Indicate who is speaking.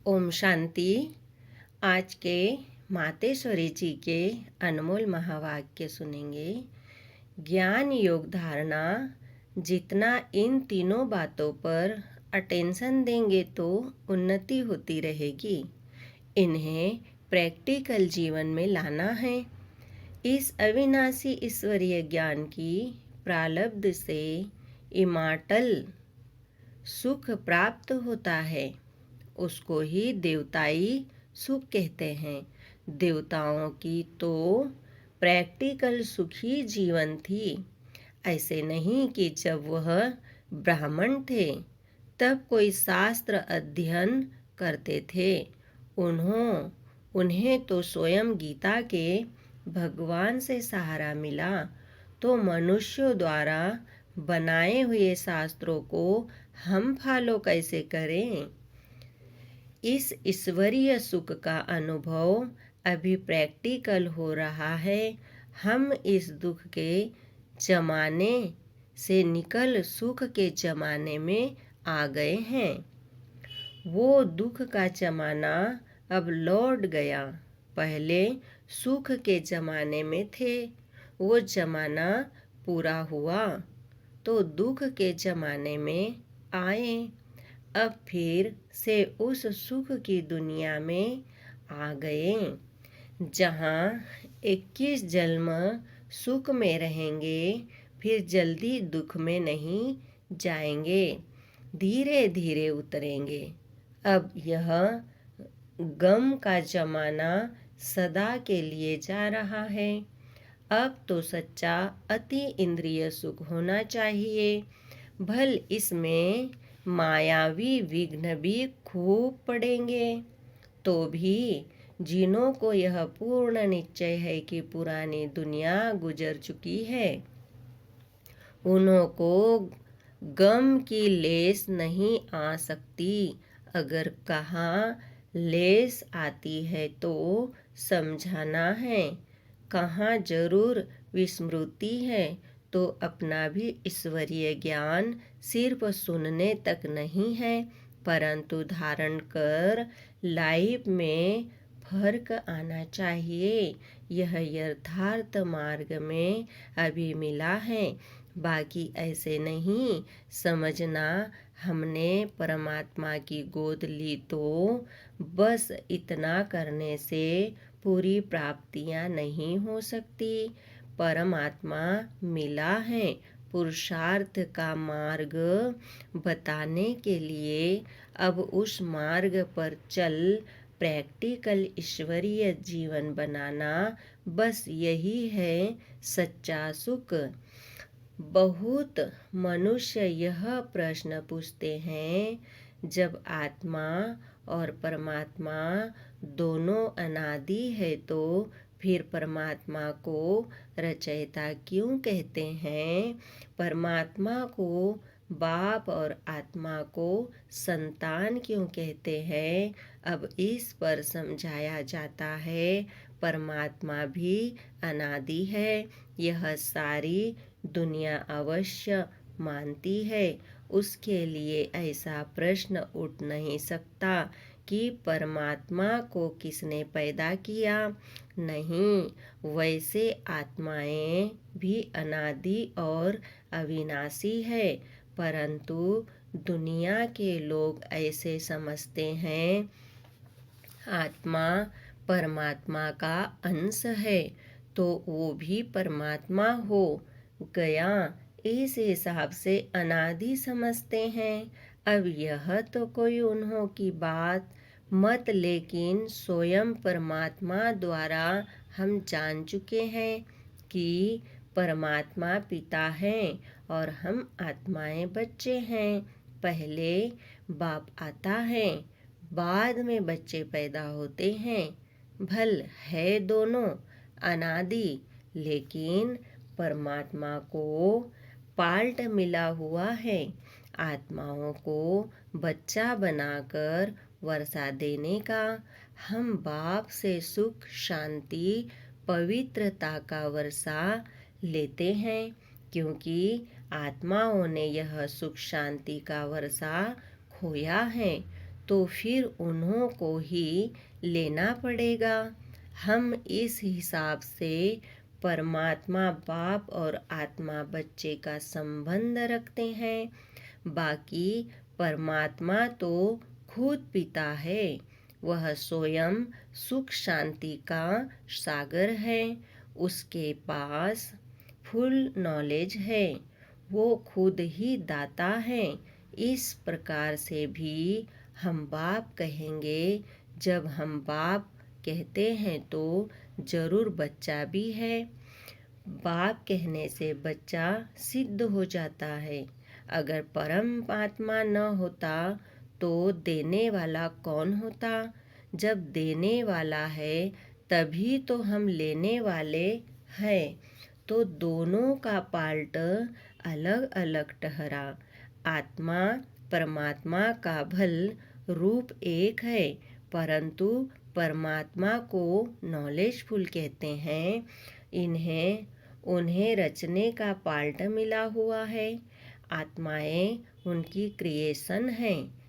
Speaker 1: ओम शांति। आज के मातेश्वरी जी के अनमोल महावाक्य सुनेंगे। ज्ञान योग धारणा, जितना इन तीनों बातों पर अटेंशन देंगे तो उन्नति होती रहेगी। इन्हें प्रैक्टिकल जीवन में लाना है। इस अविनाशी ईश्वरीय ज्ञान की प्रारब्ध से इमॉर्टल सुख प्राप्त होता है। उसको ही देवताई सुख कहते हैं। देवताओं की तो प्रैक्टिकल सुखी जीवन थी। ऐसे नहीं कि जब वह ब्राह्मण थे तब कोई शास्त्र अध्ययन करते थे। उन्हें तो स्वयं गीता के भगवान से सहारा मिला। तो मनुष्यों द्वारा बनाए हुए शास्त्रों को हम फॉलो कैसे करें? इस ईश्वरीय सुख का अनुभव अभी प्रैक्टिकल हो रहा है। हम इस दुख के जमाने से निकल सुख के जमाने में आ गए हैं। वो दुख का जमाना अब लौट गया। पहले सुख के जमाने में थे, वो जमाना पूरा हुआ तो दुख के जमाने में आए। अब फिर से उस सुख की दुनिया में आ गए, जहाँ 21 जन्म सुख में रहेंगे, फिर जल्दी दुख में नहीं जाएंगे, धीरे धीरे उतरेंगे। अब यह गम का जमाना सदा के लिए जा रहा है। अब तो सच्चा अति इंद्रिय सुख होना चाहिए। भल इसमें मायावी विघ्न भी खूब पड़ेंगे, तो भी जिन्हों को यह पूर्ण निश्चय है कि पुरानी दुनिया गुजर चुकी है, उन्हों को गम की लेस नहीं आ सकती। अगर कहाँ लेस आती है तो समझाना है, कहाँ जरूर विस्मृति है तो अपना भी ईश्वरीय ज्ञान सिर्फ सुनने तक नहीं है, परंतु धारण कर लाइफ में फर्क आना चाहिए। यह यथार्थ मार्ग में अभी मिला है। बाकी ऐसे नहीं समझना हमने परमात्मा की गोद ली तो बस इतना करने से पूरी प्राप्तियां नहीं हो सकती। परमात्मा मिला है पुरुषार्थ का मार्ग बताने के लिए। अब उस मार्ग पर चल प्रैक्टिकल ईश्वरीय जीवन बनाना, बस यही है सच्चा सुख। बहुत मनुष्य यह प्रश्न पूछते हैं, जब आत्मा और परमात्मा दोनों अनादि है तो फिर परमात्मा को रचयिता क्यों कहते हैं? परमात्मा को बाप और आत्मा को संतान क्यों कहते हैं? अब इस पर समझाया जाता है, परमात्मा भी अनादि है। यह सारी दुनिया अवश्य मानती है। उसके लिए ऐसा प्रश्न उठ नहीं सकता कि परमात्मा को किसने पैदा किया। नहीं, वैसे आत्माएं भी अनादि और अविनाशी है, परंतु दुनिया के लोग ऐसे समझते हैं आत्मा परमात्मा का अंश है तो वो भी परमात्मा हो गया, इस हिसाब से अनादि समझते हैं। अब यह तो कोई उन्हों की बात मत, लेकिन स्वयं परमात्मा द्वारा हम जान चुके हैं कि परमात्मा पिता हैं और हम आत्माएं बच्चे हैं। पहले बाप आता है, बाद में बच्चे पैदा होते हैं। भल है दोनों अनादि, लेकिन परमात्मा को पार्ट मिला हुआ है आत्माओं को बच्चा बनाकर वर्षा देने का। हम बाप से सुख शांति पवित्रता का वर्षा लेते हैं, क्योंकि आत्माओं ने यह सुख शांति का वर्षा खोया है। तो फिर उन्हों को ही लेना पड़ेगा। हम इस हिसाब से परमात्मा बाप और आत्मा बच्चे का संबंध रखते हैं। बाकी परमात्मा तो खुद पिता है, वह स्वयं सुख शांति का सागर है। उसके पास फुल नॉलेज है, वो खुद ही दाता है। इस प्रकार से भी हम बाप कहेंगे। जब हम बाप कहते हैं तो जरूर बच्चा भी है। बाप कहने से बच्चा सिद्ध हो जाता है। अगर परमात्मा न होता तो देने वाला कौन होता? जब देने वाला है तभी तो हम लेने वाले हैं। तो दोनों का पार्ट अलग अलग ठहरा। आत्मा परमात्मा का भल रूप एक है, परंतु परमात्मा को नॉलेजफुल कहते हैं। उन्हें रचने का पार्ट मिला हुआ है। आत्माएं उनकी क्रिएशन हैं।